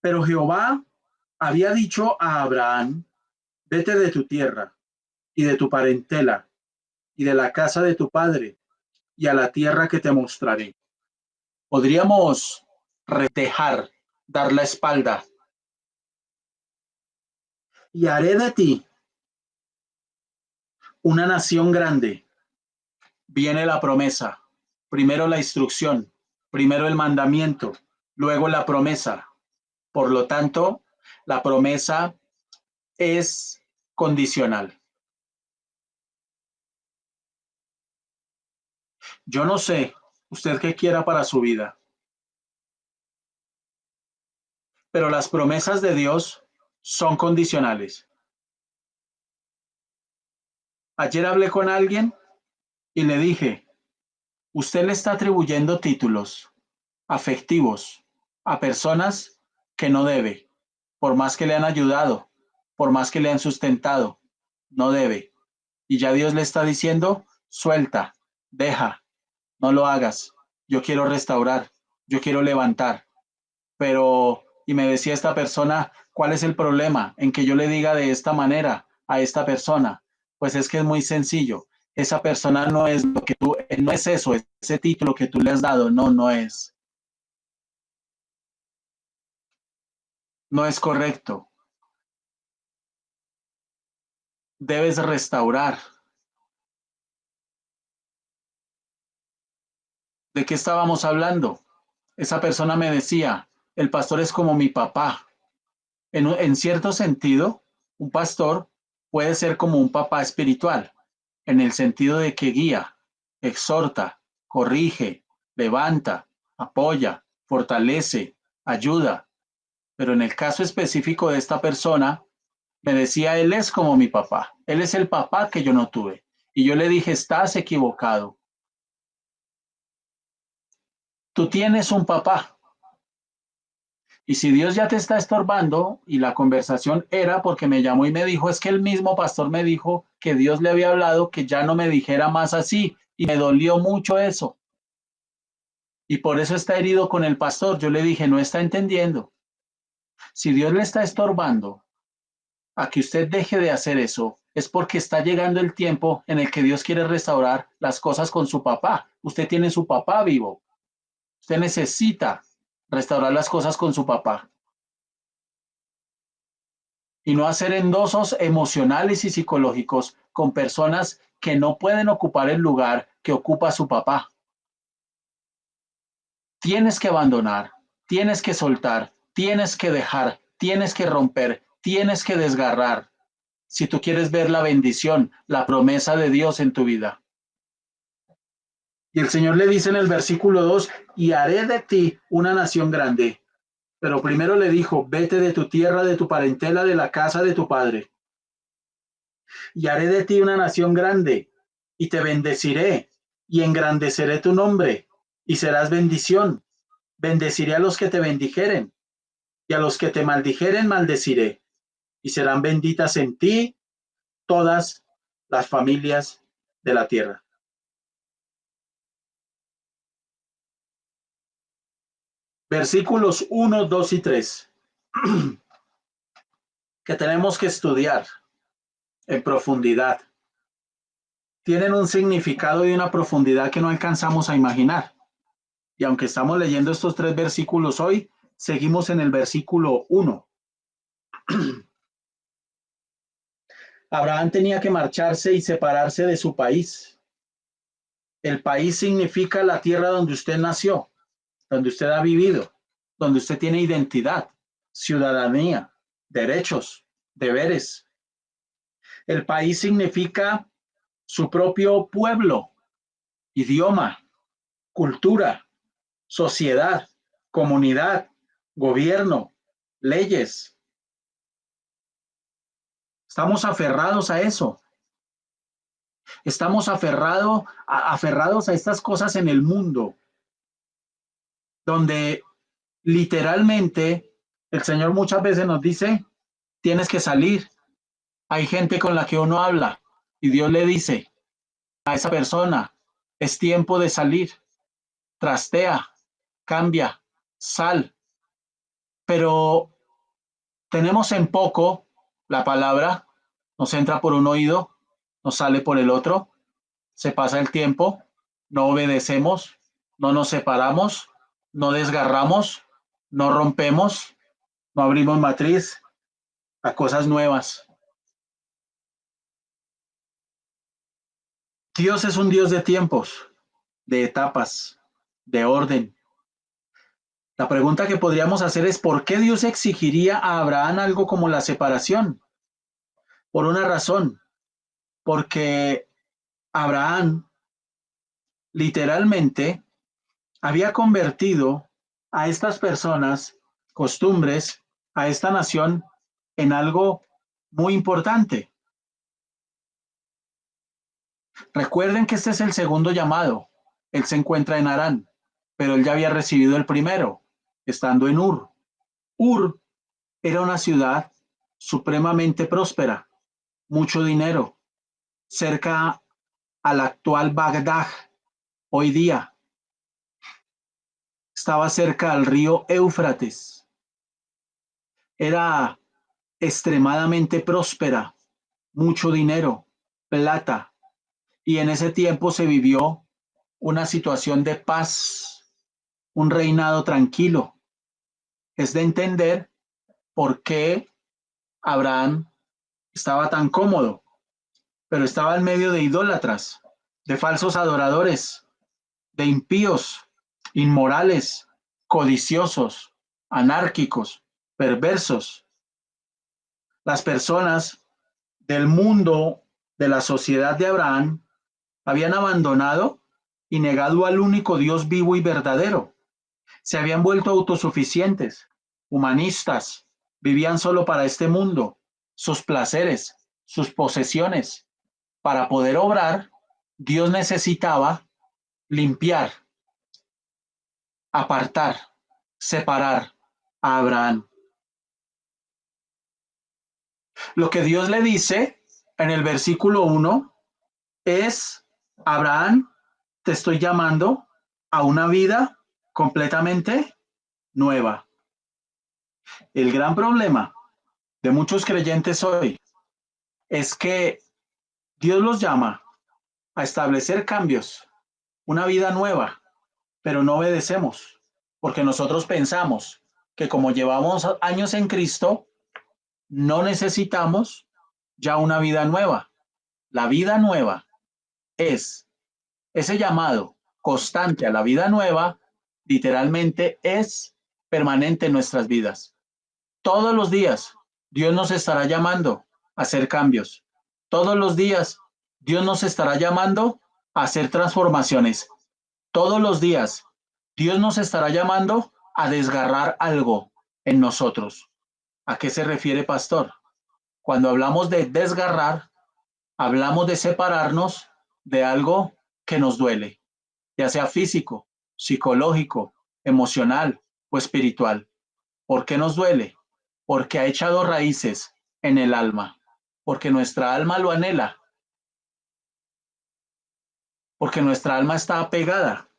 Pero Jehová había dicho a Abraham: vete de tu tierra y de tu parentela y de la casa de tu padre y a la tierra que te mostraré. Podríamos retejar, dar la espalda. Y haré de ti una nación grande. Viene la promesa, primero la instrucción, primero el mandamiento, luego la promesa. Por lo tanto, la promesa es condicional. Yo no sé usted qué quiera para su vida, pero las promesas de Dios son condicionales. Ayer hablé con alguien y le dije: usted le está atribuyendo títulos afectivos a personas que no debe, por más que le han ayudado, por más que le han sustentado, no debe. Y ya Dios le está diciendo: suelta, deja, no lo hagas. Yo quiero restaurar, yo quiero levantar. Pero, y me decía esta persona: ¿cuál es el problema en que yo le diga de esta manera a esta persona? Pues es que es muy sencillo. Esa persona no es lo que tú, no es eso, ese título que tú le has dado, no, no es. No es correcto. Debes restaurar. ¿De qué estábamos hablando? Esa persona me decía: el pastor es como mi papá. En cierto sentido, un pastor puede ser como un papá espiritual, en el sentido de que guía, exhorta, corrige, levanta, apoya, fortalece, ayuda. Pero en el caso específico de esta persona, me decía: él es como mi papá, él es el papá que yo no tuve. Y yo le dije: estás equivocado. Tú tienes un papá. Y si Dios ya te está estorbando, y la conversación era porque me llamó y me dijo: es que el mismo pastor me dijo que Dios le había hablado que ya no me dijera más así, y me dolió mucho eso. Y por eso está herido con el pastor. Yo le dije: no está entendiendo. Si Dios le está estorbando a que usted deje de hacer eso, es porque está llegando el tiempo en el que Dios quiere restaurar las cosas con su papá. Usted tiene su papá vivo. Usted necesita restaurar las cosas con su papá. Y no hacer endosos emocionales y psicológicos con personas que no pueden ocupar el lugar que ocupa su papá. Tienes que abandonar, tienes que soltar, tienes que dejar, tienes que romper, tienes que desgarrar, si tú quieres ver la bendición, la promesa de Dios en tu vida. Y el Señor le dice en el versículo 2: y haré de ti una nación grande. Pero primero le dijo: vete de tu tierra, de tu parentela, de la casa de tu padre. Y haré de ti una nación grande, y te bendeciré, y engrandeceré tu nombre, y serás bendición. Bendeciré a los que te bendijeren, y a los que te maldijeren maldeciré, y serán benditas en ti todas las familias de la tierra. Versículos 1, 2 y 3, que tenemos que estudiar en profundidad. Tienen un significado y una profundidad que no alcanzamos a imaginar. Y aunque estamos leyendo estos 3 versículos hoy, Seguimos en el versículo 1. Abraham tenía que marcharse y separarse de su país. El país significa la tierra donde usted nació, donde usted ha vivido, donde usted tiene identidad, ciudadanía, derechos, deberes. El país significa su propio pueblo, idioma, cultura, sociedad, comunidad, gobierno, leyes. Estamos aferrados a eso. Estamos aferrados a estas cosas en el mundo, donde literalmente el Señor muchas veces nos dice, tienes que salir. Hay gente con la que uno habla y Dios le dice a esa persona, es tiempo de salir, trastea, cambia, sal. Pero tenemos en poco la palabra, nos entra por un oído, nos sale por el otro, se pasa el tiempo, no obedecemos, no nos separamos, no desgarramos, no rompemos, no abrimos matriz a cosas nuevas. Dios es un Dios de tiempos, de etapas, de orden. La pregunta que podríamos hacer es, ¿por qué Dios exigiría a Abraham algo como la separación? Por una razón, porque Abraham literalmente había convertido a estas personas, costumbres, a esta nación en algo muy importante. Recuerden que este es el segundo llamado. Él se encuentra en Harán, pero él ya había recibido el primero, estando en Ur. Ur era una ciudad supremamente próspera, mucho dinero, cerca al actual Bagdad hoy día. Estaba cerca al río Éufrates. Era extremadamente próspera, mucho dinero, plata, y en ese tiempo se vivió una situación de paz, un reinado tranquilo. Es de entender por qué Abraham estaba tan cómodo, pero estaba en medio de idólatras, de falsos adoradores, de impíos, inmorales, codiciosos, anárquicos, perversos. Las personas del mundo, de la sociedad de Abraham, habían abandonado y negado al único Dios vivo y verdadero. Se habían vuelto autosuficientes, humanistas, vivían solo para este mundo, sus placeres, sus posesiones. Para poder obrar, Dios necesitaba limpiar, apartar, separar a Abraham. Lo que Dios le dice en el versículo 1 es, Abraham, te estoy llamando a una vida completamente nueva. El gran problema de muchos creyentes hoy es que Dios los llama a establecer cambios, una vida nueva, pero no obedecemos, porque nosotros pensamos que como llevamos años en Cristo, no necesitamos ya una vida nueva. La vida nueva es ese llamado constante a la vida nueva, literalmente es permanente en nuestras vidas. Todos los días Dios nos estará llamando a hacer cambios. Todos los días Dios nos estará llamando a hacer transformaciones. Todos los días Dios nos estará llamando a desgarrar algo en nosotros. ¿A qué se refiere, pastor? Cuando hablamos de desgarrar, hablamos de separarnos de algo que nos duele, ya sea físico, psicológico, emocional o espiritual. ¿Por qué nos duele? Porque ha echado raíces en el alma, porque nuestra alma lo anhela, porque nuestra alma está apegada.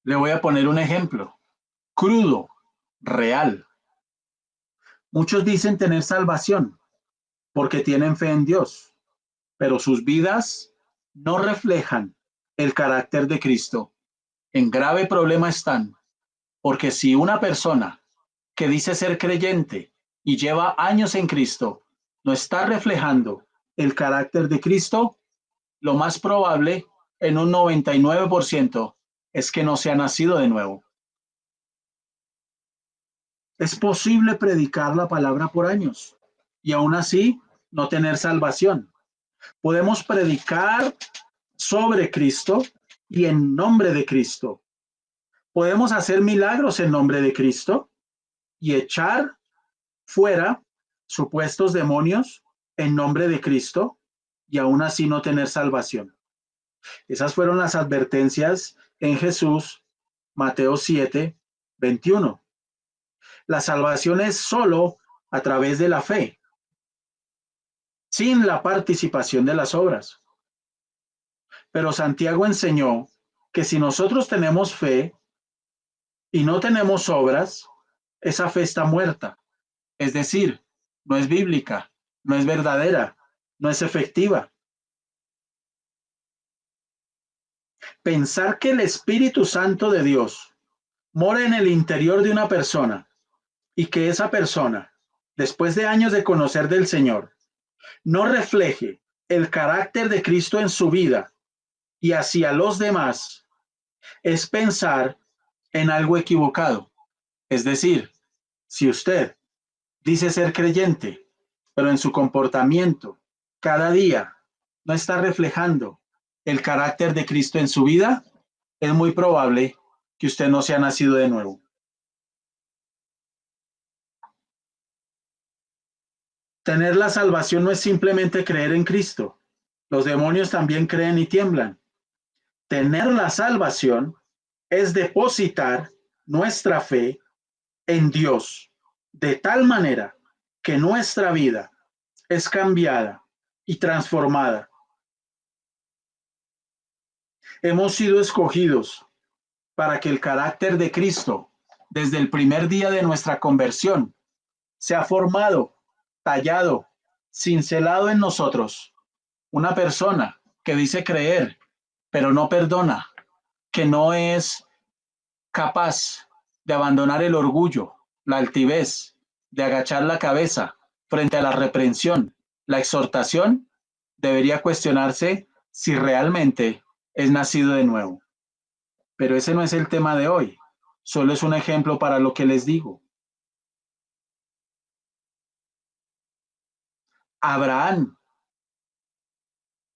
Le voy a poner un ejemplo, crudo, real. Muchos dicen tener salvación porque tienen fe en Dios, pero sus vidas no reflejan el carácter de Cristo. En grave problema están Porque si una persona que dice ser creyente y lleva años en Cristo no está reflejando el carácter de Cristo, lo más probable, en un 99%, es que no se ha nacido de nuevo. Es posible predicar la palabra por años y aún así no tener salvación. Podemos predicar sobre Cristo y en nombre de Cristo. Podemos hacer milagros en nombre de Cristo y echar fuera supuestos demonios en nombre de Cristo y aún así no tener salvación. Esas fueron las advertencias en Jesús, Mateo 7:21. La salvación es solo a través de la fe, sin la participación de las obras. Pero Santiago enseñó que si nosotros tenemos fe y no tenemos obras, esa fe está muerta. Es decir, no es bíblica, no es verdadera, no es efectiva. Pensar que el Espíritu Santo de Dios mora en el interior de una persona y que esa persona, después de años de conocer del Señor, no refleje el carácter de Cristo en su vida y hacia los demás, es pensar en algo equivocado. Es decir, si usted dice ser creyente, pero en su comportamiento cada día no está reflejando el carácter de Cristo en su vida, es muy probable que usted no sea nacido de nuevo. Tener la salvación no es simplemente creer en Cristo. Los demonios también creen y tiemblan. Tener la salvación es depositar nuestra fe en Dios de tal manera que nuestra vida es cambiada y transformada. Hemos sido escogidos para que el carácter de Cristo, desde el primer día de nuestra conversión, sea formado, tallado, cincelado en nosotros. Una persona que dice creer, pero no perdona, que no es capaz de abandonar el orgullo, la altivez, de agachar la cabeza frente a la reprensión, la exhortación, debería cuestionarse si realmente es nacido de nuevo. Pero ese no es el tema de hoy, solo es un ejemplo para lo que les digo. Abraham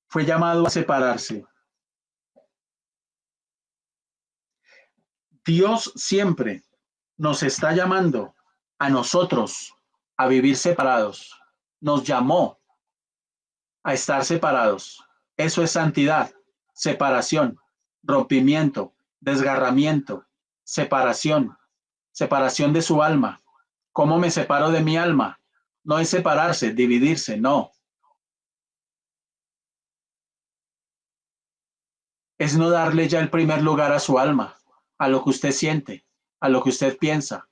fue llamado a separarse. Dios siempre nos está llamando a nosotros a vivir separados. Nos llamó a estar separados. Eso es santidad, separación, rompimiento, desgarramiento, separación, separación de su alma. ¿Cómo me separo de mi alma? No es separarse, dividirse, no. Es no darle ya el primer lugar a su alma, a lo que usted siente, a lo que usted piensa.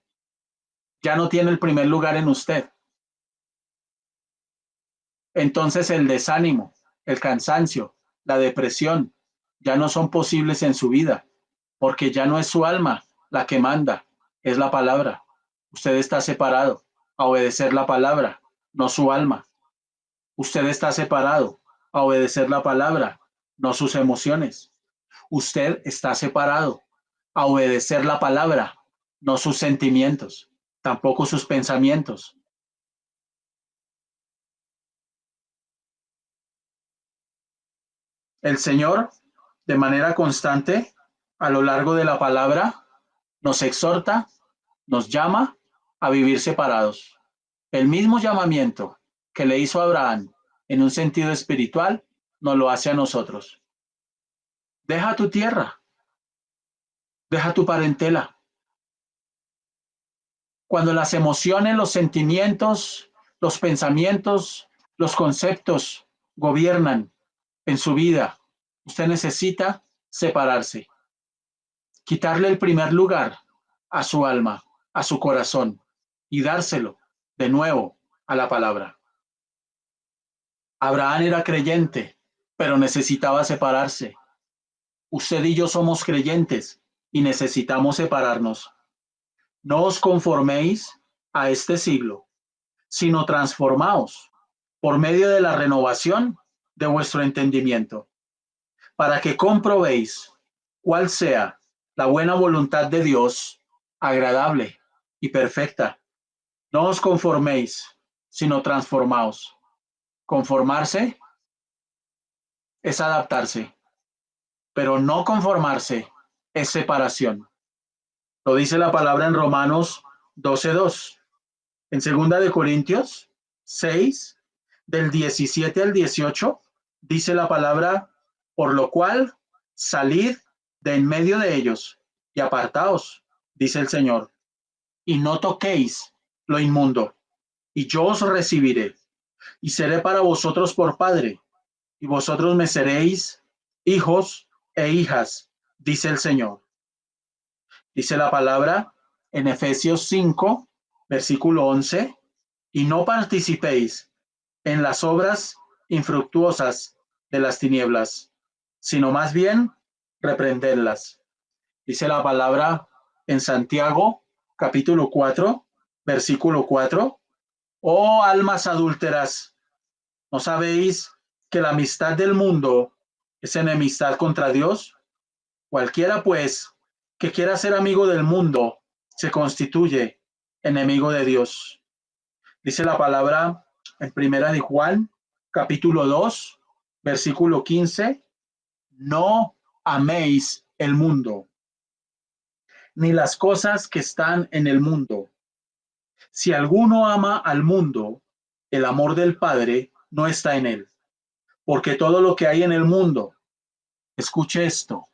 Ya no tiene el primer lugar en usted. Entonces el desánimo, el cansancio, la depresión ya no son posibles en su vida, porque ya no es su alma la que manda, es la palabra. Usted está separado a obedecer la palabra, no su alma. Usted está separado a obedecer la palabra, no sus emociones. Usted está separado a obedecer la palabra, no sus sentimientos, tampoco sus pensamientos. El Señor, de manera constante, a lo largo de la palabra, nos exhorta, nos llama a vivir separados. El mismo llamamiento que le hizo a Abraham en un sentido espiritual, nos lo hace a nosotros. Deja tu tierra, deja tu parentela. Cuando las emociones, los sentimientos, los pensamientos, los conceptos gobiernan en su vida, usted necesita separarse, quitarle el primer lugar a su alma, a su corazón y dárselo de nuevo a la palabra. Abraham era creyente, pero necesitaba separarse. Usted y yo somos creyentes y necesitamos separarnos. No os conforméis a este siglo, sino transformaos por medio de la renovación de vuestro entendimiento, para que comprobéis cuál sea la buena voluntad de Dios, agradable y perfecta. No os conforméis, sino transformaos. Conformarse es adaptarse, pero no conformarse es separación. Lo dice la palabra en Romanos 12:2. En segunda de Corintios 6, del 17 al 18, dice la palabra, por lo cual salid de en medio de ellos y apartaos, dice el Señor, y no toquéis lo inmundo, y yo os recibiré, y seré para vosotros por padre, y vosotros me seréis hijos e hijas, dice el Señor. Dice la palabra en Efesios 5, versículo 11, y no participéis en las obras infructuosas de las tinieblas, sino más bien reprenderlas. Dice la palabra en Santiago, capítulo 4, versículo 4, oh almas adúlteras, ¿no sabéis que la amistad del mundo es enemistad contra Dios? Cualquiera, pues, que quiera ser amigo del mundo, se constituye enemigo de Dios. Dice la palabra en Primera de Juan, capítulo 2, versículo 15, no améis el mundo, ni las cosas que están en el mundo. Si alguno ama al mundo, el amor del Padre no está en él, porque todo lo que hay en el mundo, escuche esto,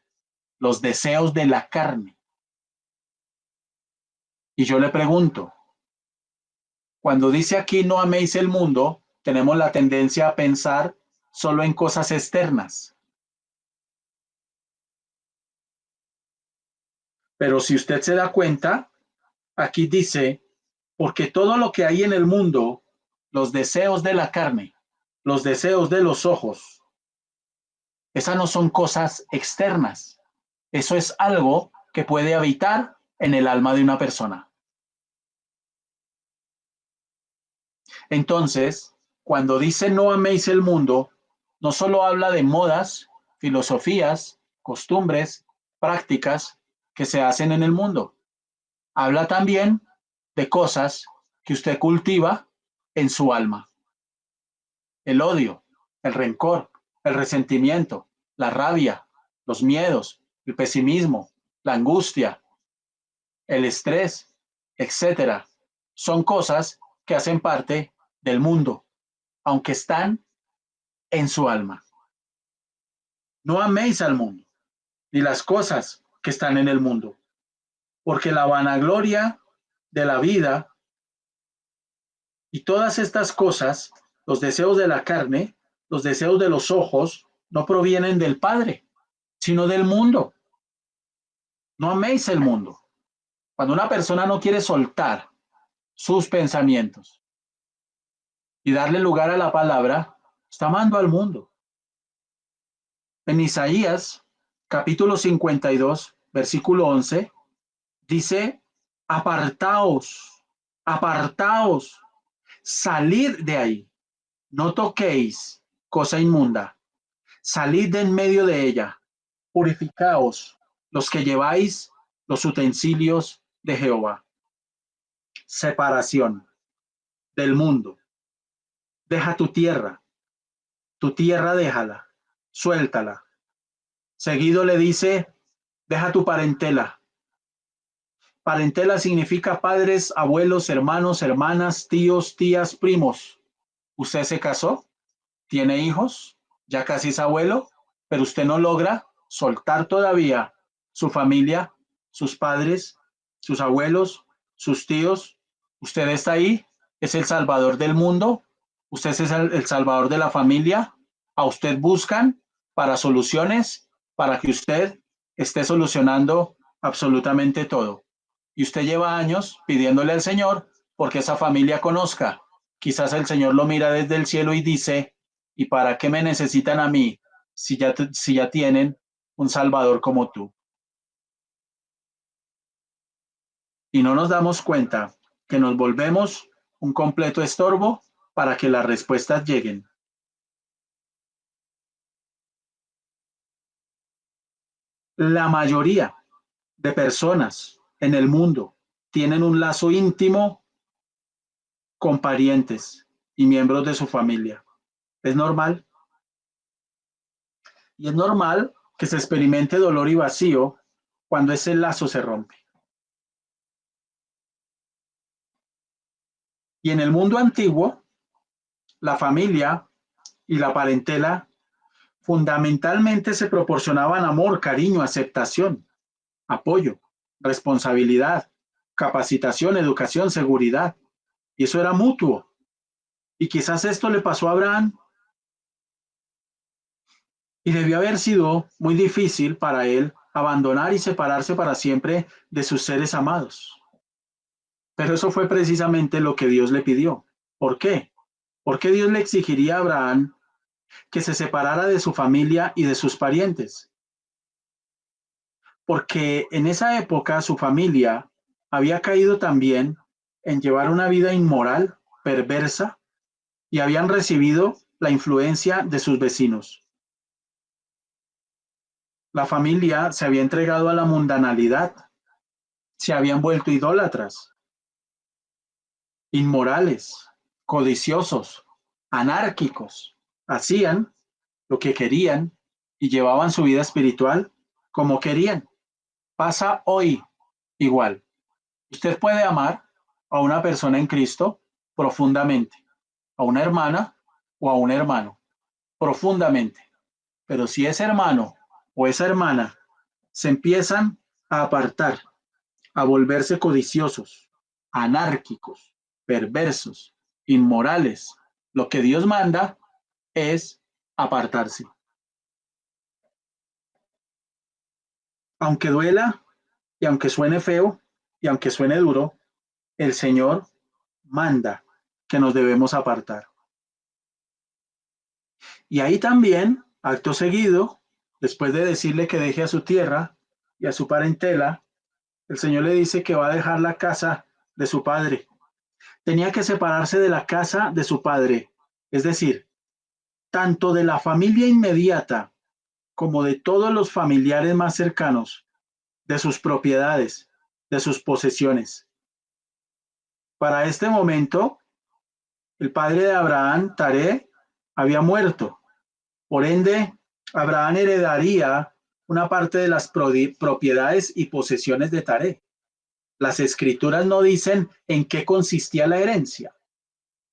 los deseos de la carne. Y yo le pregunto, cuando dice aquí no améis el mundo, tenemos la tendencia a pensar solo en cosas externas. Pero si usted se da cuenta, aquí dice, porque todo lo que hay en el mundo, los deseos de la carne, los deseos de los ojos, esas no son cosas externas. Eso es algo que puede habitar en el alma de una persona. Entonces, cuando dice no améis el mundo, no solo habla de modas, filosofías, costumbres, prácticas que se hacen en el mundo. Habla también de cosas que usted cultiva en su alma. El odio, el rencor, el resentimiento, la rabia, los miedos, el pesimismo, la angustia, el estrés, etcétera. Son cosas que hacen parte del mundo, aunque están en su alma. No améis al mundo, ni las cosas que están en el mundo, porque la vanagloria de la vida y todas estas cosas, los deseos de la carne, los deseos de los ojos, no provienen del Padre, sino del mundo. No améis el mundo. Cuando una persona no quiere soltar sus pensamientos y darle lugar a la palabra, está amando al mundo. En Isaías, capítulo 52, versículo 11, dice, apartaos, apartaos, salid de ahí, no toquéis cosa inmunda, salid de en medio de ella, purificaos los que lleváis los utensilios de Jehová. Separación del mundo. Deja tu tierra déjala, suéltala. Seguido le dice, deja tu parentela. Parentela significa padres, abuelos, hermanos, hermanas, tíos, tías, primos. ¿Usted se casó? ¿Tiene hijos? ¿Ya casi es abuelo? Pero usted no logra soltar todavía su familia, sus padres, sus abuelos, sus tíos. Usted está ahí, es el salvador del mundo. Usted es el salvador de la familia. A usted buscan para soluciones, para que usted esté solucionando absolutamente todo. Y usted lleva años pidiéndole al Señor porque esa familia conozca. Quizás el Señor lo mira desde el cielo y dice, ¿y para qué me necesitan a mí si ya tienen un Salvador como tú? y no nos damos cuenta que nos volvemos un completo estorbo para que las respuestas lleguen. La mayoría de personas en el mundo tienen un lazo íntimo con parientes y miembros de su familia. Es normal. Y es normal que se experimente dolor y vacío cuando ese lazo se rompe. Y en el mundo antiguo, la familia y la parentela fundamentalmente se proporcionaban amor, cariño, aceptación, apoyo, responsabilidad, capacitación, educación, seguridad. Y eso era mutuo. Y quizás esto le pasó a Abraham y debió haber sido muy difícil para él abandonar y separarse para siempre de sus seres amados. Pero eso fue precisamente lo que Dios le pidió. ¿Por qué? Porque Dios le exigiría a Abraham que se separara de su familia y de sus parientes. Porque en esa época su familia había caído también en llevar una vida inmoral, perversa, y habían recibido la influencia de sus vecinos. La familia se había entregado a la mundanalidad, se habían vuelto idólatras, inmorales, codiciosos, anárquicos. Hacían lo que querían y llevaban su vida espiritual como querían. Pasa hoy igual. Usted puede amar a una persona en Cristo profundamente, a una hermana o a un hermano, profundamente. Pero si ese hermano o esa hermana se empiezan a apartar, a volverse codiciosos, anárquicos, perversos, inmorales, lo que Dios manda es apartarse. Aunque duela y aunque suene feo y aunque suene duro, el Señor manda que nos debemos apartar. Y ahí también, acto seguido, después de decirle que deje a su tierra y a su parentela, el Señor le dice que va a dejar la casa de su padre. Tenía que separarse de la casa de su padre, es decir, tanto de la familia inmediata como de todos los familiares más cercanos, de sus propiedades, de sus posesiones. Para este momento, el padre de Abraham, Taré, había muerto. Por ende, Abraham heredaría una parte de las propiedades y posesiones de Taré. Las escrituras no dicen en qué consistía la herencia,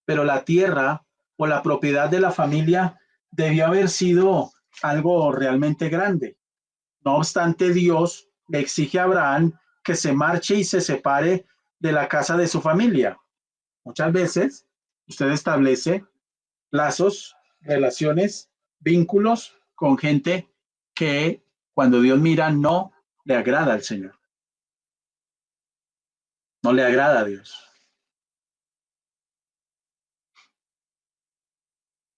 pero la tierra o la propiedad de la familia debió haber sido algo realmente grande. No obstante, Dios le exige a Abraham que se marche y se separe de la casa de su familia. Muchas veces usted establece lazos, relaciones, vínculos con gente que cuando Dios mira no le agrada al Señor, no le agrada a Dios.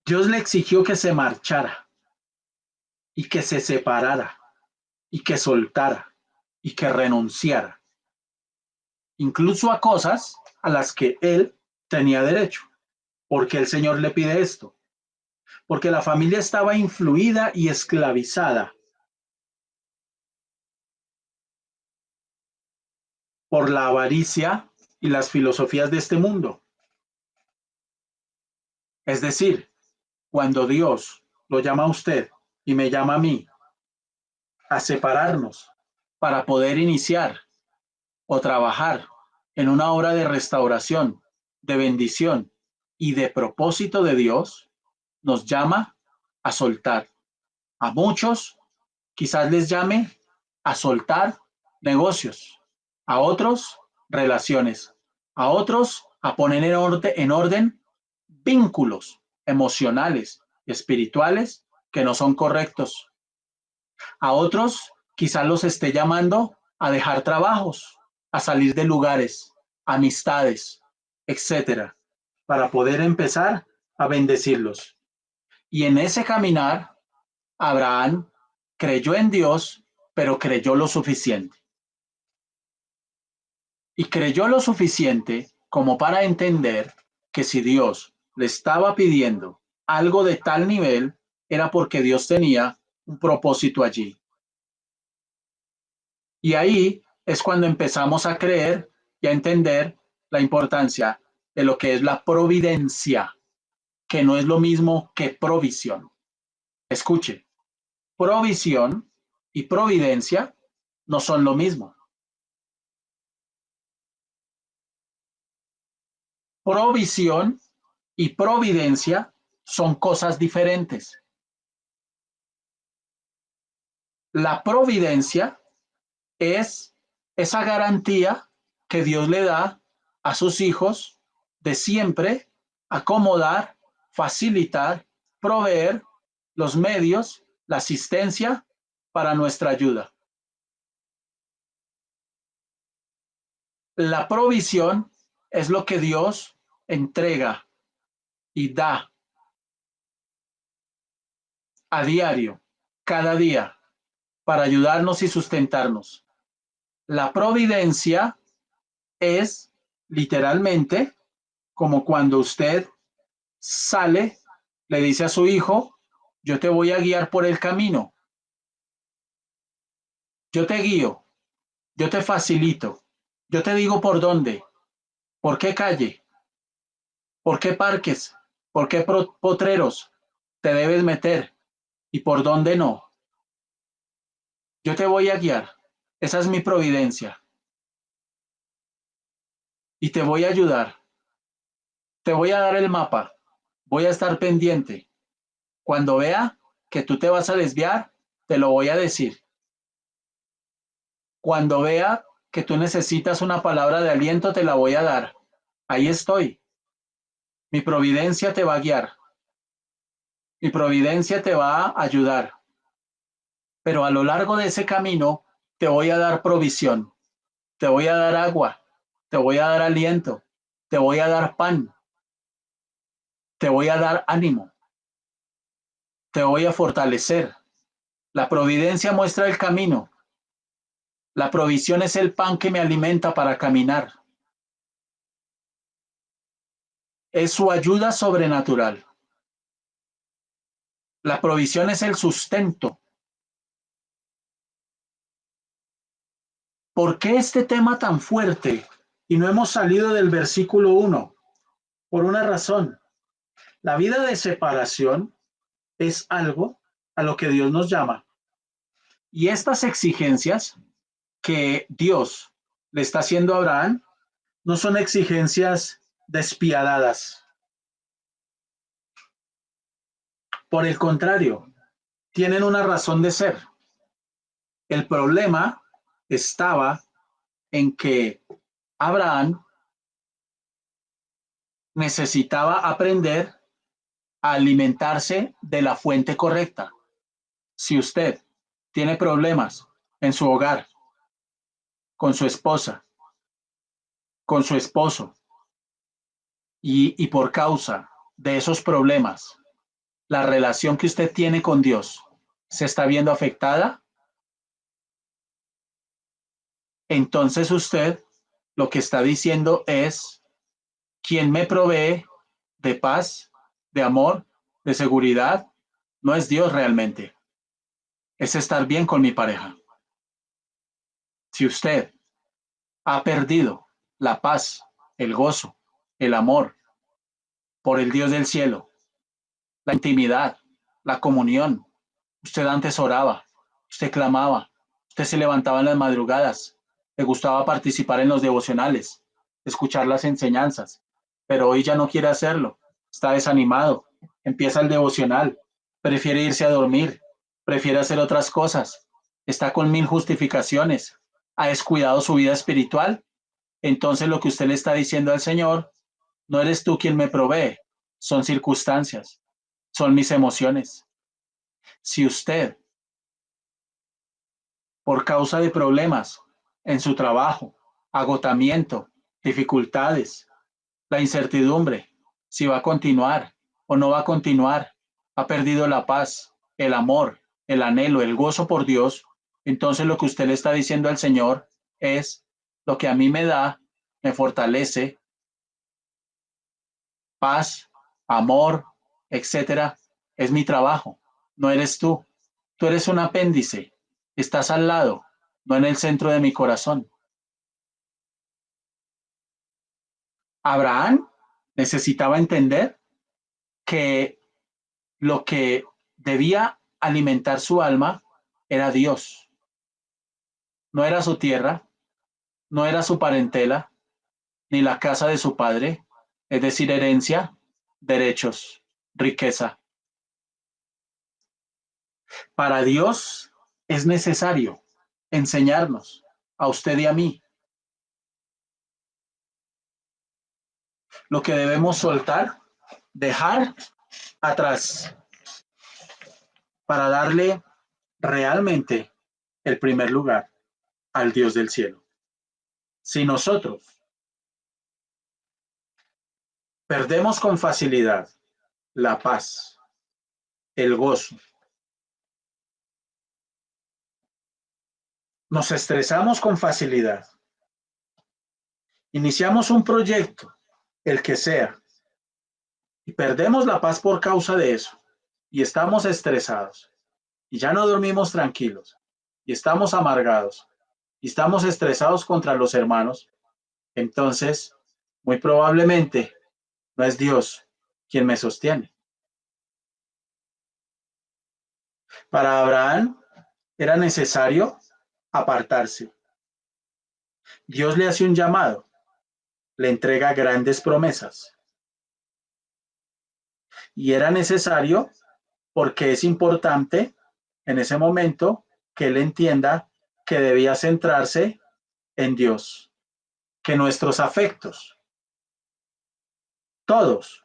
Dios le exigió que se marchara y que se separara y que soltara y que renunciara, incluso a cosas a las que él tenía derecho. Porque el Señor le pide esto, porque la familia estaba influida y esclavizada por la avaricia y las filosofías de este mundo. Es decir, cuando Dios lo llama a usted y me llama a mí a separarnos para poder iniciar o trabajar en una obra de restauración, de bendición y de propósito de Dios, nos llama a soltar. A muchos quizás les llame a soltar negocios, a otros relaciones, a otros a poner en orden vínculos emocionales, espirituales que no son correctos. A otros quizás los esté llamando a dejar trabajos, a salir de lugares, amistades, etcétera, para poder empezar a bendecirlos. Y en ese caminar, Abraham creyó en Dios, pero creyó lo suficiente. y creyó lo suficiente como para entender que si Dios le estaba pidiendo algo de tal nivel, era porque Dios tenía un propósito allí. Y ahí es cuando empezamos a creer y a entender la importancia de lo que es la providencia, que no es lo mismo que provisión. Escuche, provisión y providencia no son lo mismo. Provisión y providencia son cosas diferentes. La providencia es esa garantía que Dios le da a sus hijos de siempre acomodar, facilitar, proveer los medios, la asistencia para nuestra ayuda. La provisión es lo que Dios entrega y da a diario, cada día, para ayudarnos y sustentarnos. La providencia es literalmente como cuando usted sale, le dice a su hijo, yo te voy a guiar por el camino, yo te guío, yo te facilito, yo te digo por dónde, por qué calle, por qué parques, por qué potreros te debes meter y por dónde no. Yo te voy a guiar, esa es mi providencia y te voy a ayudar, te voy a dar el mapa, voy a estar pendiente. Cuando vea que tú te vas a desviar, te lo voy a decir. Cuando vea que tú necesitas una palabra de aliento, te la voy a dar. Ahí estoy. Mi providencia te va a guiar. Mi providencia te va a ayudar. Pero a lo largo de ese camino, te voy a dar provisión. Te voy a dar agua. Te voy a dar aliento. Te voy a dar pan. Te voy a dar ánimo. Te voy a fortalecer. La providencia muestra el camino. La provisión es el pan que me alimenta para caminar. Es su ayuda sobrenatural. La provisión es el sustento. ¿Por qué este tema tan fuerte? Y no hemos salido del versículo 1. Por una razón. La vida de separación es algo a lo que Dios nos llama. Y estas exigencias que Dios le está haciendo a Abraham no son exigencias despiadadas. Por el contrario, tienen una razón de ser. El problema estaba en que Abraham necesitaba aprender a alimentarse de la fuente correcta. Si usted tiene problemas en su hogar, con su esposa, con su esposo, y por causa de esos problemas, la relación que usted tiene con Dios se está viendo afectada, entonces usted lo que está diciendo es, quien me provee de paz, de amor, de seguridad, no es Dios realmente, es estar bien con mi pareja. Si usted ha perdido la paz, el gozo, el amor por el Dios del cielo, la intimidad, la comunión, usted antes oraba, usted clamaba, usted se levantaba en las madrugadas, le gustaba participar en los devocionales, escuchar las enseñanzas, pero hoy ya no quiere hacerlo, está desanimado, empieza el devocional, prefiere irse a dormir, prefiere hacer otras cosas, está con mil justificaciones, ha descuidado su vida espiritual. Entonces lo que usted le está diciendo al Señor, no eres tú quien me provee, son circunstancias, son mis emociones. Si usted, por causa de problemas en su trabajo, agotamiento, dificultades, la incertidumbre, si va a continuar o no va a continuar, ha perdido la paz, el amor, el anhelo, el gozo por Dios, entonces lo que usted le está diciendo al Señor es, lo que a mí me da me fortalece, paz, amor, etcétera, es mi trabajo, no eres tú. Tú eres un apéndice, estás al lado, no en el centro de mi corazón. Abraham necesitaba entender que lo que debía alimentar su alma era Dios. No era su tierra, no era su parentela, ni la casa de su padre, es decir, herencia, derechos, riqueza. Para Dios es necesario enseñarnos a usted y a mí lo que debemos soltar, dejar atrás para darle realmente el primer lugar al Dios del cielo. Si nosotros perdemos con facilidad la paz, el gozo, nos estresamos con facilidad, iniciamos un proyecto, el que sea, y perdemos la paz por causa de eso, y estamos estresados, y ya no dormimos tranquilos, y estamos amargados, y estamos estresados contra los hermanos, entonces, muy probablemente, no es Dios quien me sostiene. Para Abraham era necesario apartarse. Dios le hace un llamado, le entrega grandes promesas. Y era necesario porque es importante en ese momento que él entienda que debía centrarse en Dios, que nuestros afectos, todos,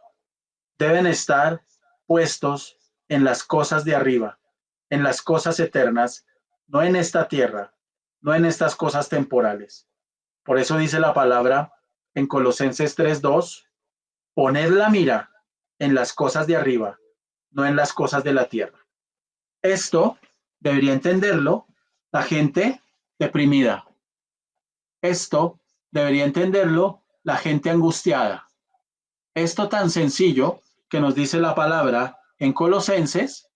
deben estar puestos en las cosas de arriba, en las cosas eternas, no en esta tierra, no en estas cosas temporales. Por eso dice la palabra en Colosenses 3:2, poner la mira en las cosas de arriba, no en las cosas de la tierra. Esto debería entenderlo la gente deprimida. Esto debería entenderlo la gente angustiada. Esto tan sencillo que nos dice la palabra en Colosenses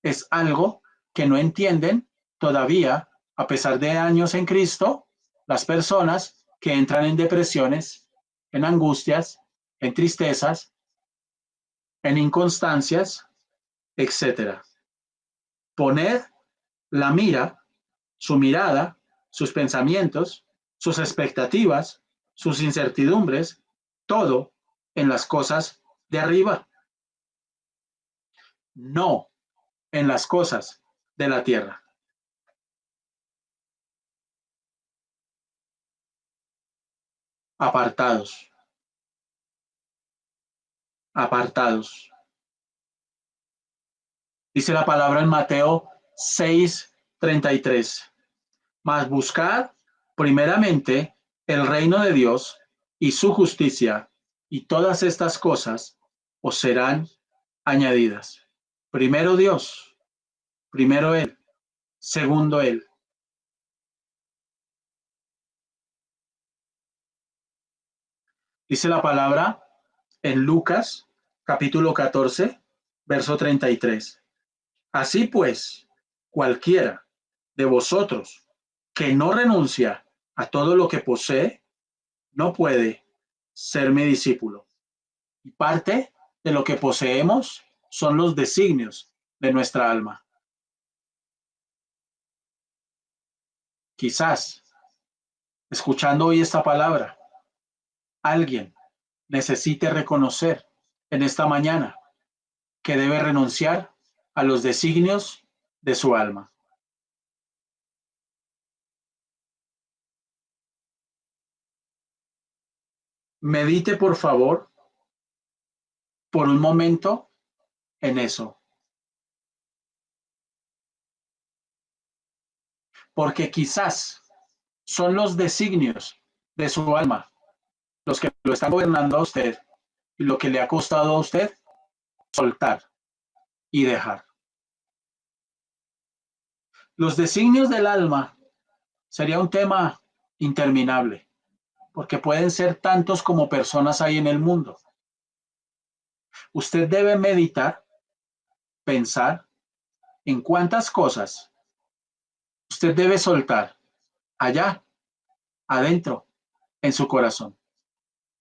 es algo que no entienden todavía, a pesar de años en Cristo, las personas que entran en depresiones, en angustias, en tristezas, en inconstancias, etcétera. Poner la mira, su mirada, sus pensamientos, sus expectativas, sus incertidumbres, todo en las cosas de arriba, no en las cosas de la tierra. Apartados, apartados. Dice la palabra en Mateo 6:33. Mas buscad primeramente el reino de Dios y su justicia, y todas estas cosas os serán añadidas. Primero Dios, primero Él, segundo Él. Dice la palabra en Lucas capítulo 14, verso 33. Así pues, cualquiera de vosotros que no renuncia a todo lo que posee, no puede ser mi discípulo. Y parte de lo que poseemos son los designios de nuestra alma. Quizás, escuchando hoy esta palabra, alguien necesite reconocer en esta mañana que debe renunciar a los designios de su alma. Medite, por favor, por un momento en eso, porque quizás son los designios de su alma los que lo están gobernando a usted y lo que le ha costado a usted soltar y dejar. Los designios del alma sería un tema interminable. porque pueden ser tantos como personas hay en el mundo. Usted debe meditar, pensar en cuántas cosas usted debe soltar allá, adentro, en su corazón.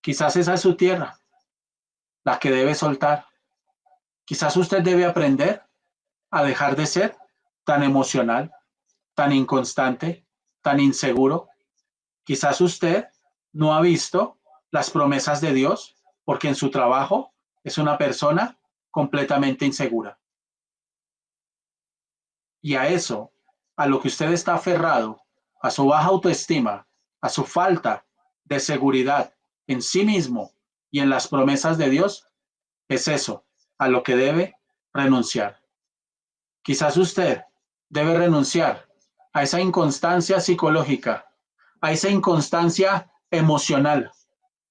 Quizás esa es su tierra, la que debe soltar. Quizás usted debe aprender a dejar de ser tan emocional, tan inconstante, tan inseguro. Quizás usted no ha visto las promesas de Dios porque en su trabajo es una persona completamente insegura. Y a eso, a lo que usted está aferrado, a su baja autoestima, a su falta de seguridad en sí mismo y en las promesas de Dios, es eso a lo que debe renunciar. Quizás usted debe renunciar a esa inconstancia psicológica, a esa inconstancia emocional,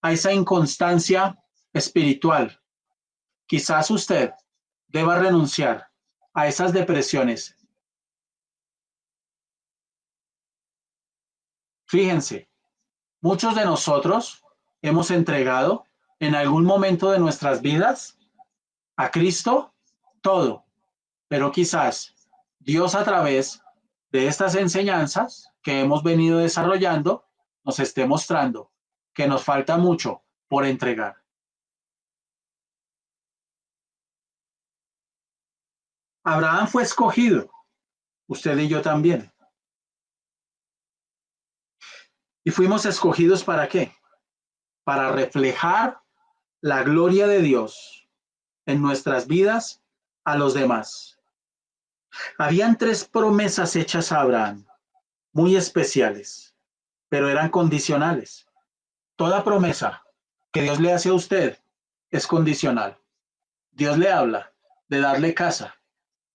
a esa inconstancia espiritual. Quizás usted deba renunciar a esas depresiones. Fíjense, muchos de nosotros hemos entregado en algún momento de nuestras vidas a Cristo todo, pero quizás Dios a través de estas enseñanzas que hemos venido desarrollando nos esté mostrando que nos falta mucho por entregar. Abraham fue escogido, usted y yo también. ¿Y fuimos escogidos para qué? Para reflejar la gloria de Dios en nuestras vidas a los demás. Habían tres promesas hechas a Abraham, muy especiales, pero eran condicionales. Toda promesa que Dios le hace a usted es condicional. Dios le habla de darle casa.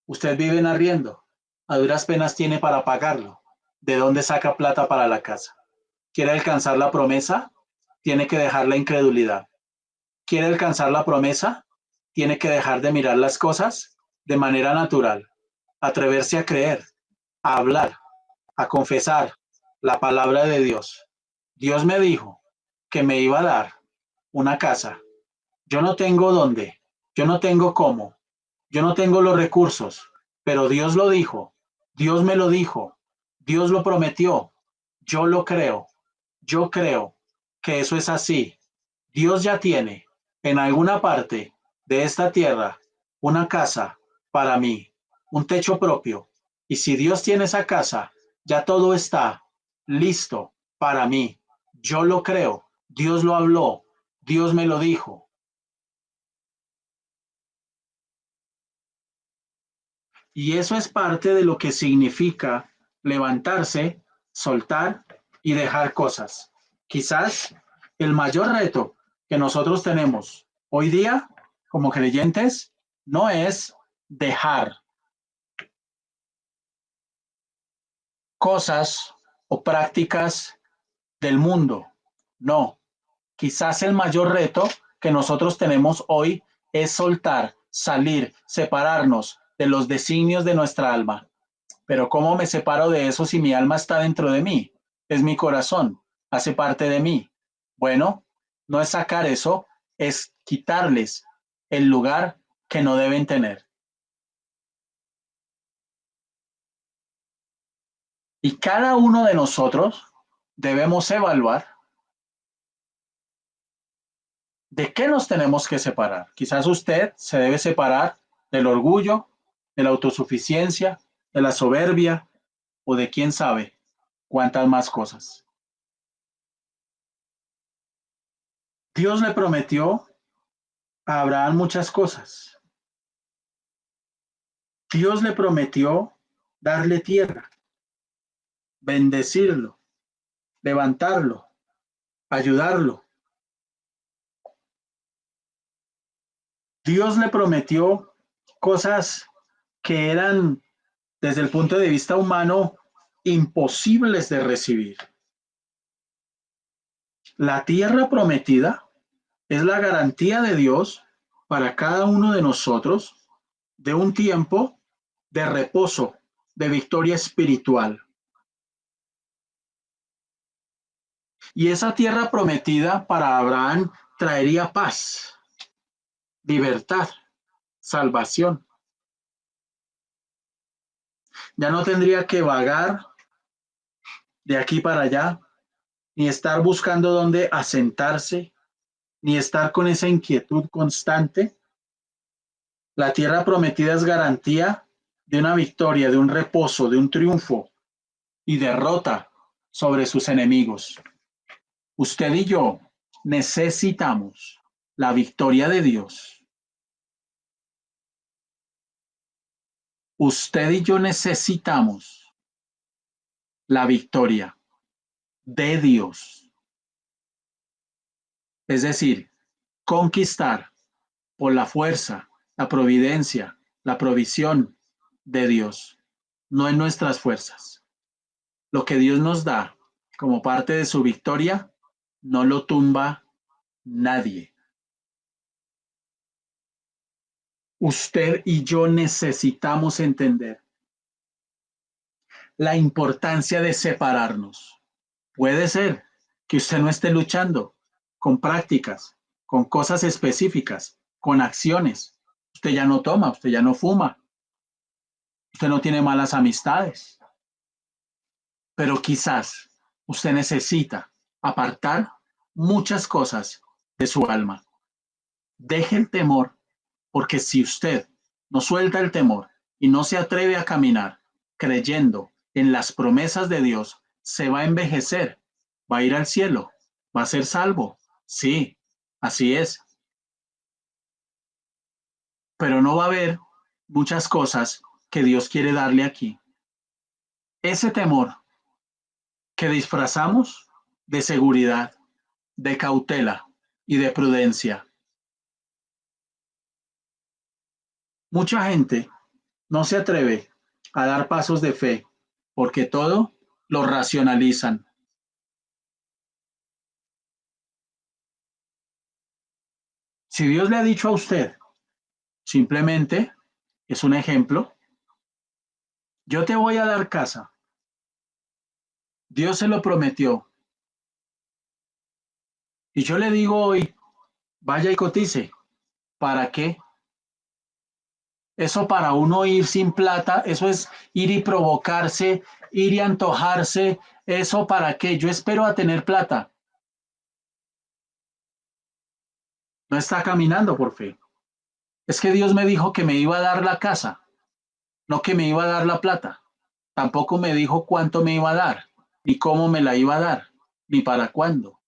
Usted vive en arriendo. A duras penas tiene para pagarlo. ¿De dónde saca plata para la casa? ¿Quiere alcanzar la promesa? Tiene que dejar la incredulidad. ¿Quiere alcanzar la promesa? Tiene que dejar de mirar las cosas de manera natural. Atreverse a creer, a hablar, a confesar la palabra de Dios. Dios me dijo que me iba a dar una casa. Yo no tengo dónde, yo no tengo cómo, yo no tengo los recursos, pero Dios lo dijo, Dios me lo dijo, Dios lo prometió, yo lo creo, yo creo que eso es así. Dios ya tiene en alguna parte de esta tierra una casa para mí, un techo propio. Y si Dios tiene esa casa, ya todo está listo para mí. Yo lo creo, Dios lo habló, Dios me lo dijo. Y eso es parte de lo que significa levantarse, soltar y dejar cosas. Quizás el mayor reto que nosotros tenemos hoy día como creyentes no es dejar cosas o prácticas del mundo. No, quizás el mayor reto que nosotros tenemos hoy es soltar, salir, separarnos de los designios de nuestra alma. Pero ¿cómo me separo de eso si mi alma está dentro de mí? Es mi corazón, hace parte de mí. Bueno, no es sacar eso, es quitarles el lugar que no deben tener. Y cada uno de nosotros debemos evaluar de qué nos tenemos que separar. Quizás usted se debe separar del orgullo, de la autosuficiencia, de la soberbia o de quién sabe cuántas más cosas. Dios le prometió a Abraham muchas cosas. Dios le prometió darle tierra, bendecirlo, levantarlo, ayudarlo. Dios le prometió cosas que eran, desde el punto de vista humano, imposibles de recibir. La tierra prometida es la garantía de Dios para cada uno de nosotros de un tiempo de reposo, de victoria espiritual. Y esa tierra prometida para Abraham traería paz, libertad, salvación. Ya no tendría que vagar de aquí para allá, ni estar buscando dónde asentarse, ni estar con esa inquietud constante. La tierra prometida es garantía de una victoria, de un reposo, de un triunfo y derrota sobre sus enemigos. Usted y yo necesitamos la victoria de Dios. Usted y yo necesitamos la victoria de Dios. Es decir, conquistar por la fuerza, la providencia, la provisión de Dios, no en nuestras fuerzas. Lo que Dios nos da como parte de su victoria, no lo tumba nadie. Usted y yo necesitamos entender la importancia de separarnos. Puede ser que usted no esté luchando con prácticas, con cosas específicas, con acciones. Usted ya no toma, usted ya no fuma, usted no tiene malas amistades, pero quizás usted necesita apartar muchas cosas de su alma. Deje el temor, porque si usted no suelta el temor y no se atreve a caminar creyendo en las promesas de Dios, se va a envejecer, va a ir al cielo, va a ser salvo. Sí, así es, pero no va a haber muchas cosas que Dios quiere darle aquí. Ese temor que disfrazamos de seguridad, de cautela y de prudencia. Mucha gente no se atreve a dar pasos de fe porque todo lo racionalizan. Si Dios le ha dicho a usted, simplemente es un ejemplo, yo te voy a dar casa. Dios se lo prometió. Y yo le digo hoy, vaya y cotice. ¿Para qué? Eso para uno ir sin plata, eso es ir y provocarse, ir y antojarse. ¿Eso para qué? Yo espero a tener plata. No está caminando por fe. Es que Dios me dijo que me iba a dar la casa, no que me iba a dar la plata. Tampoco me dijo cuánto me iba a dar, ni cómo me la iba a dar, ni para cuándo.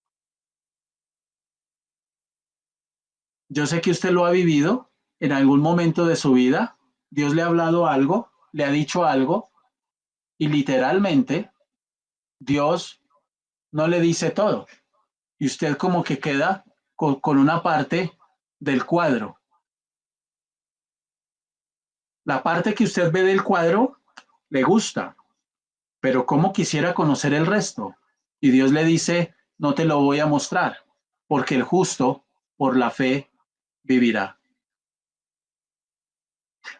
Yo sé que usted lo ha vivido en algún momento de su vida. Dios le ha hablado algo, le ha dicho algo, y literalmente Dios no le dice todo. Y usted como que queda con una parte del cuadro. La parte que usted ve del cuadro le gusta, pero ¿cómo quisiera conocer el resto? Y Dios le dice, no te lo voy a mostrar, porque el justo por la fe vivirá.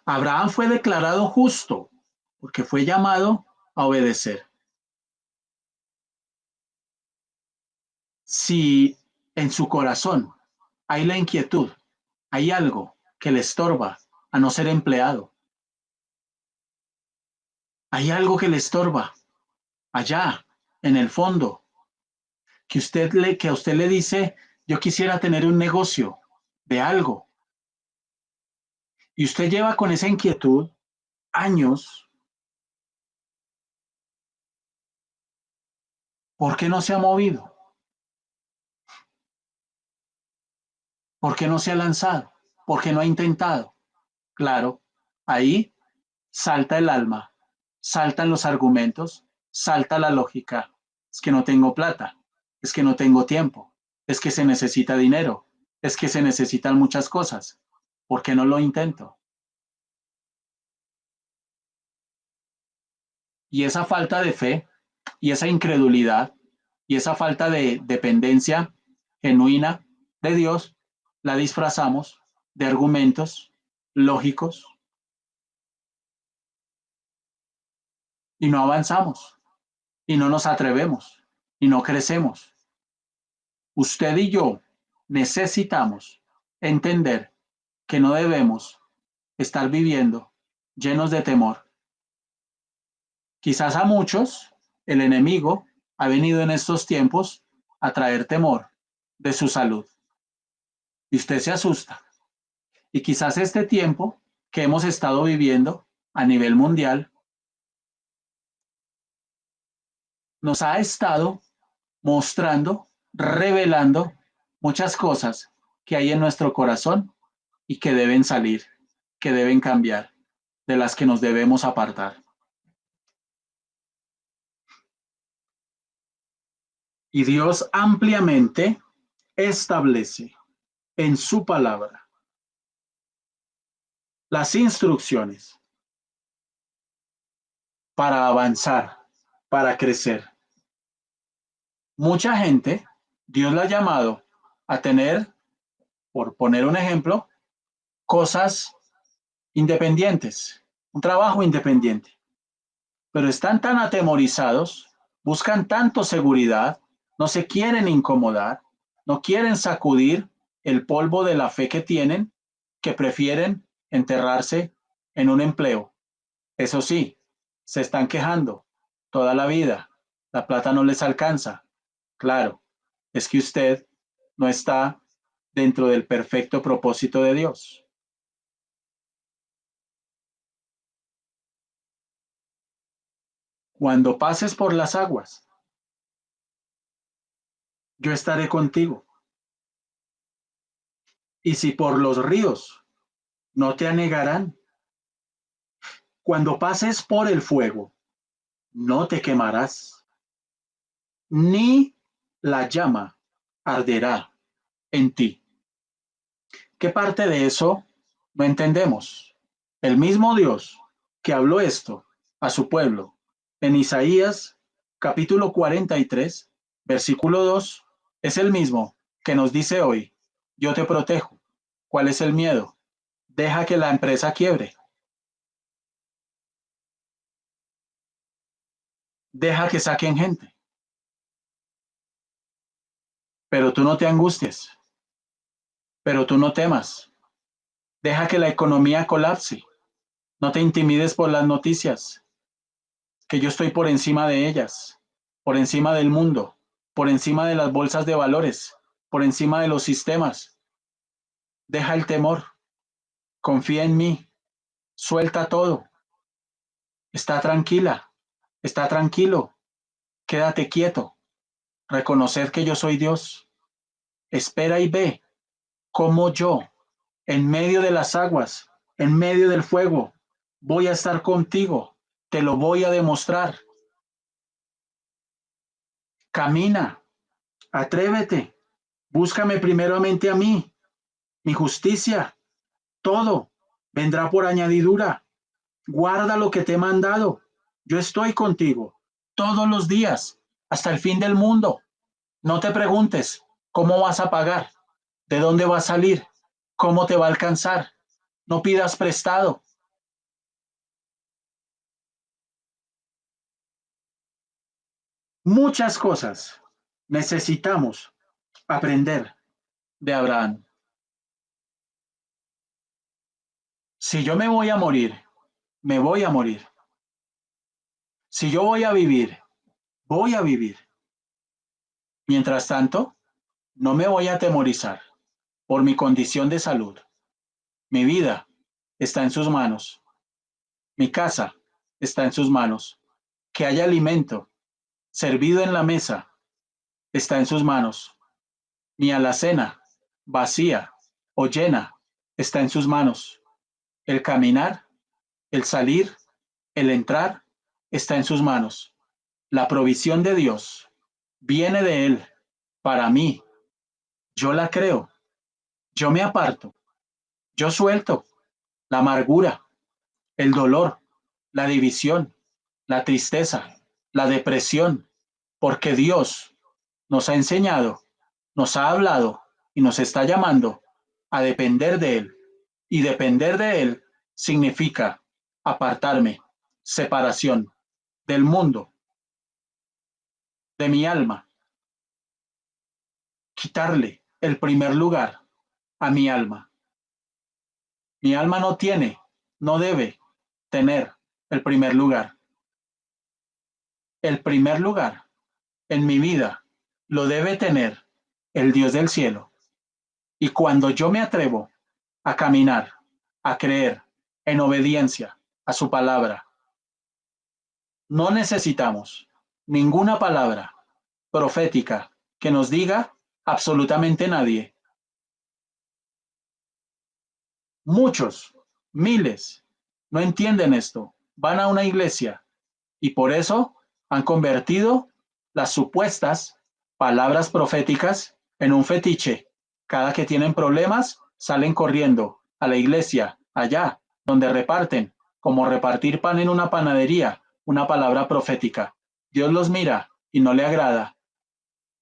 Abraham fue declarado justo porque fue llamado a obedecer. Si en su corazón hay la inquietud, hay algo que le estorba a no ser empleado, hay algo que le estorba allá en el fondo, que a usted le dice, yo quisiera tener un negocio de algo, y usted lleva con esa inquietud años, ¿por qué no se ha movido? ¿Por qué no se ha lanzado? ¿Por qué no ha intentado? Claro, ahí salta el alma, saltan los argumentos, salta la lógica. Es que no tengo plata, es que no tengo tiempo, es que se necesita dinero, es que se necesitan muchas cosas. ¿Por qué no lo intento? Y esa falta de fe y esa incredulidad y esa falta de dependencia genuina de Dios la disfrazamos de argumentos lógicos y no avanzamos y no nos atrevemos y no crecemos. Usted y yo necesitamos entender que no debemos estar viviendo llenos de temor. Quizás a muchos el enemigo ha venido en estos tiempos a traer temor de su salud y usted se asusta. Y quizás este tiempo que hemos estado viviendo a nivel mundial nos ha estado mostrando, revelando muchas cosas que hay en nuestro corazón y que deben salir, que deben cambiar, de las que nos debemos apartar. Y Dios ampliamente establece en su palabra las instrucciones para avanzar, para crecer. Mucha gente, Dios la ha llamado a tener, por poner un ejemplo, cosas independientes, un trabajo independiente, pero están tan atemorizados, buscan tanto seguridad, no se quieren incomodar, no quieren sacudir el polvo de la fe que tienen, que prefieren enterrarse en un empleo. Eso sí, se están quejando toda la vida, la plata no les alcanza. Claro, es que usted no está dentro del perfecto propósito de Dios. Cuando pases por las aguas, yo estaré contigo. Y si por los ríos, no te anegarán. Cuando pases por el fuego, no te quemarás, ni la llama arderá en ti. ¿Qué parte de eso no entendemos? El mismo Dios que habló esto a su pueblo en Isaías capítulo 43, versículo 2, es el mismo que nos dice hoy, yo te protejo. ¿Cuál es el miedo? Deja que la empresa quiebre. Deja que saquen gente. Pero tú no te angusties. Pero tú no temas. Deja que la economía colapse. No te intimides por las noticias, que yo estoy por encima de ellas, por encima del mundo, por encima de las bolsas de valores, por encima de los sistemas. Deja el temor. Confía en mí. Suelta todo. Está tranquila. Está tranquilo. Quédate quieto. Reconocer que yo soy Dios. Espera y ve cómo yo, en medio de las aguas, en medio del fuego, voy a estar contigo. Te lo voy a demostrar. Camina, atrévete, búscame primeramente a mí, mi justicia, todo vendrá por añadidura. Guarda lo que te he mandado. Yo estoy contigo todos los días, hasta el fin del mundo. No te preguntes cómo vas a pagar, de dónde va a salir, cómo te va a alcanzar. No pidas prestado. Muchas cosas necesitamos aprender de Abraham. Si yo me voy a morir, me voy a morir. Si yo voy a vivir, voy a vivir. Mientras tanto, no me voy a atemorizar por mi condición de salud. Mi vida está en sus manos. Mi casa está en sus manos. Que haya alimento servido en la mesa está en sus manos. Mi alacena, vacía o llena, está en sus manos. El caminar, el salir, el entrar, está en sus manos. La provisión de Dios viene de Él para mí. Yo la creo. Yo me aparto. Yo suelto la amargura, el dolor, la división, la tristeza, la depresión, porque Dios nos ha enseñado, nos ha hablado y nos está llamando a depender de Él. Y depender de Él significa apartarme, separación del mundo, de mi alma. quitarle el primer lugar a mi alma. Mi alma no tiene, no debe tener el primer lugar. El primer lugar en mi vida lo debe tener el Dios del cielo. Y cuando yo me atrevo a caminar, a creer en obediencia a su palabra, no necesitamos ninguna palabra profética que nos diga absolutamente nadie. Muchos, miles, no entienden esto. Van a una iglesia y por eso han convertido las supuestas palabras proféticas en un fetiche. Cada que tienen problemas, salen corriendo a la iglesia, allá, donde reparten, como repartir pan en una panadería, una palabra profética. Dios los mira y no le agrada,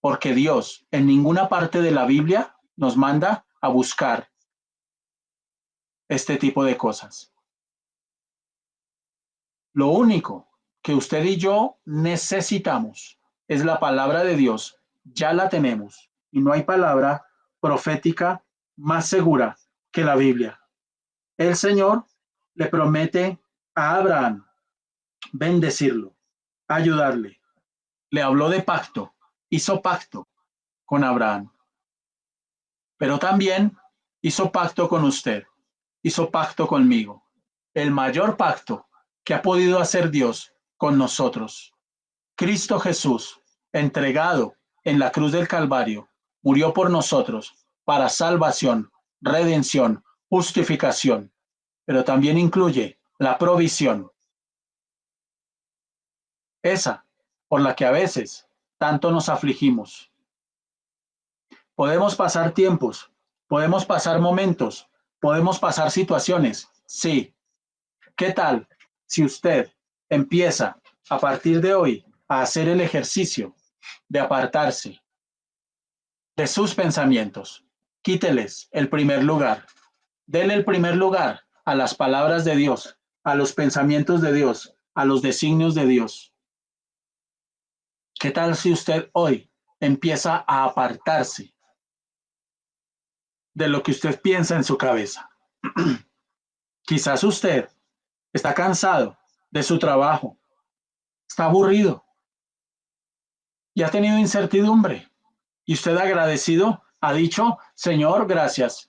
porque Dios en ninguna parte de la Biblia nos manda a buscar este tipo de cosas. Lo único que usted y yo necesitamos es la palabra de Dios. Ya la tenemos y no hay palabra profética más segura que la Biblia. El Señor le promete a Abraham bendecirlo, ayudarle. Le habló de pacto, hizo pacto con Abraham, pero también hizo pacto con usted, hizo pacto conmigo. El mayor pacto que ha podido hacer Dios con nosotros. Cristo Jesús, entregado en la cruz del Calvario, murió por nosotros para salvación, redención, justificación, pero también incluye la provisión, esa por la que a veces tanto nos afligimos. Podemos pasar tiempos, podemos pasar momentos, podemos pasar situaciones, sí. ¿Qué tal si usted empieza a partir de hoy a hacer el ejercicio de apartarse de sus pensamientos? Quíteles el primer lugar. Dele el primer lugar a las palabras de Dios, a los pensamientos de Dios, a los designios de Dios. ¿Qué tal si usted hoy empieza a apartarse de lo que usted piensa en su cabeza? Quizás usted está cansado de su trabajo, está aburrido y ha tenido incertidumbre. Y usted agradecido ha dicho, Señor, gracias.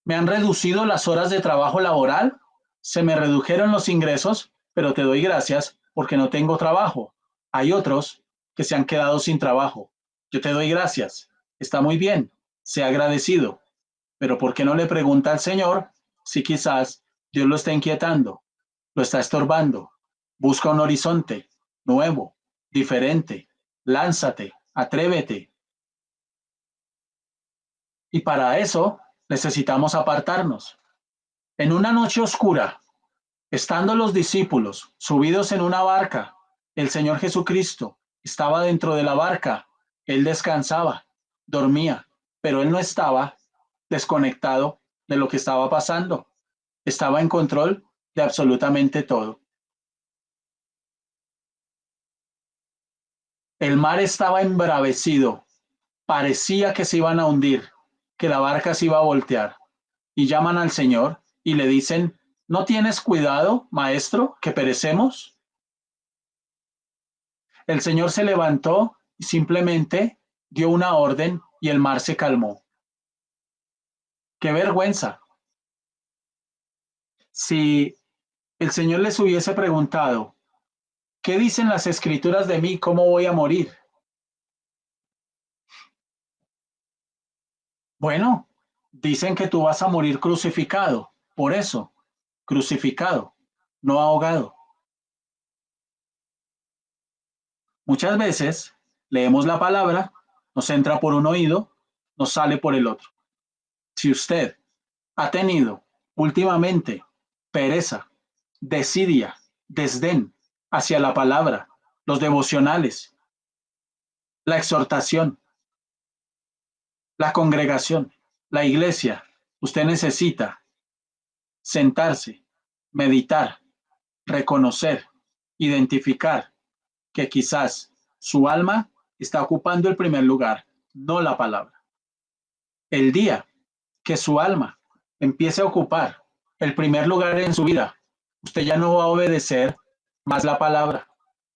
Me han reducido las horas de trabajo laboral, se me redujeron los ingresos, pero te doy gracias porque no tengo trabajo. Hay otros que se han quedado sin trabajo. Yo te doy gracias. Está muy bien, sea agradecido. Pero ¿por qué no le pregunta al Señor si quizás Dios lo está inquietando, lo está estorbando? Busca un horizonte nuevo, diferente. Lánzate, atrévete. Y para eso necesitamos apartarnos. En una noche oscura, estando los discípulos subidos en una barca, el Señor Jesucristo estaba dentro de la barca. Él descansaba, dormía, pero él no estaba desconectado de lo que estaba pasando. Estaba en control de absolutamente todo. El mar estaba embravecido. Parecía que se iban a hundir, que la barca se iba a voltear. Y llaman al Señor y le dicen, ¿no tienes cuidado, maestro, que perecemos? El Señor se levantó y simplemente dio una orden y el mar se calmó. ¡Qué vergüenza! Si el Señor les hubiese preguntado, ¿qué dicen las escrituras de mí? ¿Cómo voy a morir? Bueno, dicen que tú vas a morir crucificado. Por eso, crucificado, no ahogado. Muchas veces leemos la palabra, nos entra por un oído, nos sale por el otro. Si usted ha tenido últimamente pereza, desidia, desdén hacia la palabra, los devocionales, la exhortación, la congregación, la iglesia, usted necesita sentarse, meditar, reconocer, identificar que quizás su alma está ocupando el primer lugar no la palabra. El día que su alma empiece a ocupar el primer lugar en su vida, usted ya no va a obedecer más la palabra,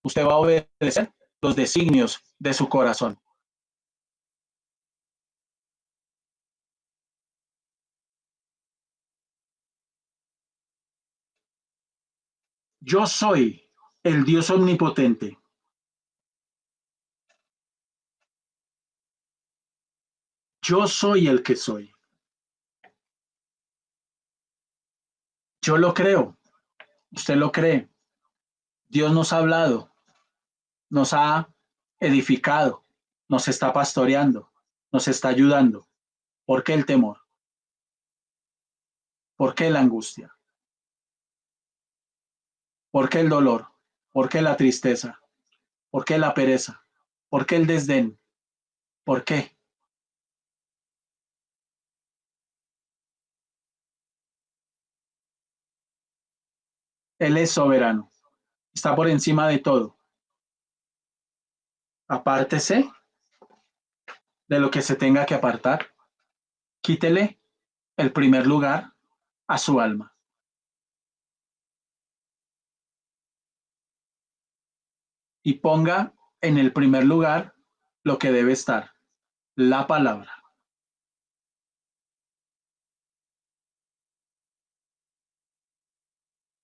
usted va a obedecer los designios de su corazón. Yo soy el Dios omnipotente. Yo soy el que soy. Yo lo creo. Usted lo cree. Dios nos ha hablado, nos ha edificado, nos está pastoreando, nos está ayudando. ¿Por qué el temor? ¿Por qué la angustia? ¿Por qué el dolor? ¿Por qué la tristeza? ¿Por qué la pereza? ¿Por qué el desdén? ¿Por qué? Él es soberano. Está por encima de todo. Apártese de lo que se tenga que apartar. Quítele el primer lugar a su alma. Y ponga en el primer lugar lo que debe estar, la palabra.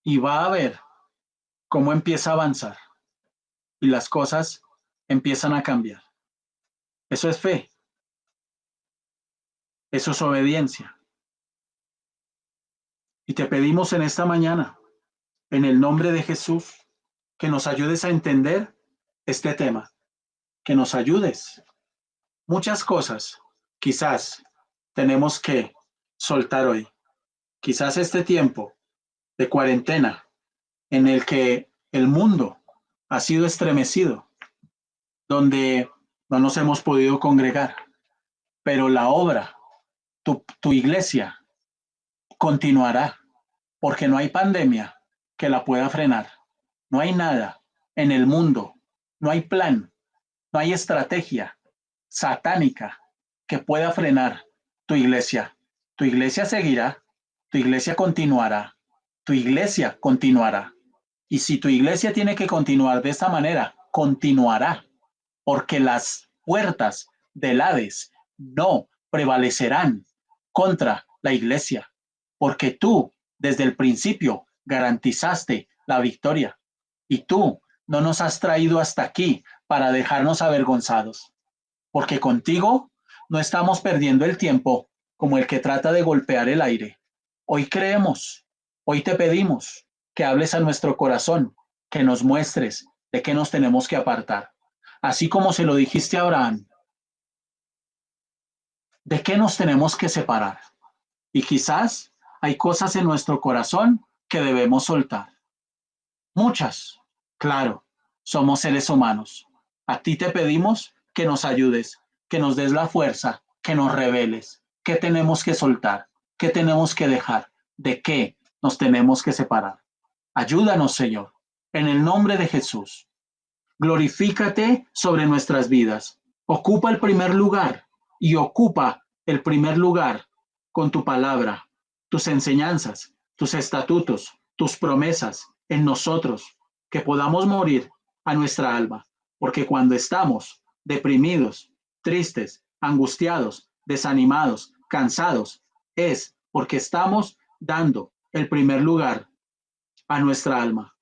Y va a ver cómo empieza a avanzar y las cosas empiezan a cambiar. Eso es fe, eso es obediencia. Y te pedimos en esta mañana, en el nombre de Jesús, que nos ayudes a entender este tema, que nos ayudes. Muchas cosas quizás tenemos que soltar hoy. Quizás este tiempo de cuarentena en el que el mundo ha sido estremecido, donde no nos hemos podido congregar, pero la obra, tu iglesia, continuará, porque no hay pandemia que la pueda frenar. No hay nada en el mundo, no hay plan, no hay estrategia satánica que pueda frenar tu iglesia. Tu iglesia seguirá, tu iglesia continuará, tu iglesia continuará. Y si tu iglesia tiene que continuar de esta manera, continuará, porque las puertas del Hades no prevalecerán contra la iglesia, porque tú desde el principio garantizaste la victoria y tú no nos has traído hasta aquí para dejarnos avergonzados, porque contigo no estamos perdiendo el tiempo como el que trata de golpear el aire. Hoy creemos, hoy te pedimos que hables a nuestro corazón, que nos muestres de qué nos tenemos que apartar. Así como se lo dijiste a Abraham, ¿de qué nos tenemos que separar? Y quizás hay cosas en nuestro corazón que debemos soltar. Muchas, claro, somos seres humanos. A ti te pedimos que nos ayudes, que nos des la fuerza, que nos reveles. ¿Qué tenemos que soltar? ¿Qué tenemos que dejar? ¿De qué nos tenemos que separar? Ayúdanos, Señor, en el nombre de Jesús. Glorifícate sobre nuestras vidas. Ocupa el primer lugar y ocupa el primer lugar con tu palabra, tus enseñanzas, tus estatutos, tus promesas en nosotros, que podamos morir a nuestra alma, porque cuando estamos deprimidos, tristes, angustiados, desanimados, cansados, es porque estamos dando el primer lugar a nuestra alma.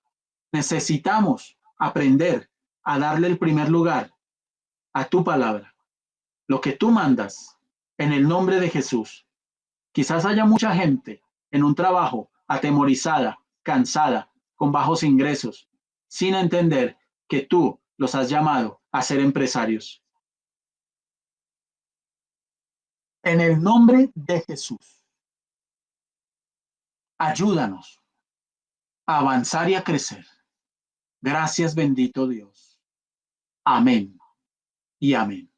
Necesitamos aprender a darle el primer lugar a tu palabra, lo que tú mandas en el nombre de Jesús. Quizás haya mucha gente en un trabajo atemorizada, cansada, con bajos ingresos, sin entender que tú los has llamado a ser empresarios. En el nombre de Jesús, ayúdanos a avanzar y a crecer. Gracias, bendito Dios. Amén y amén.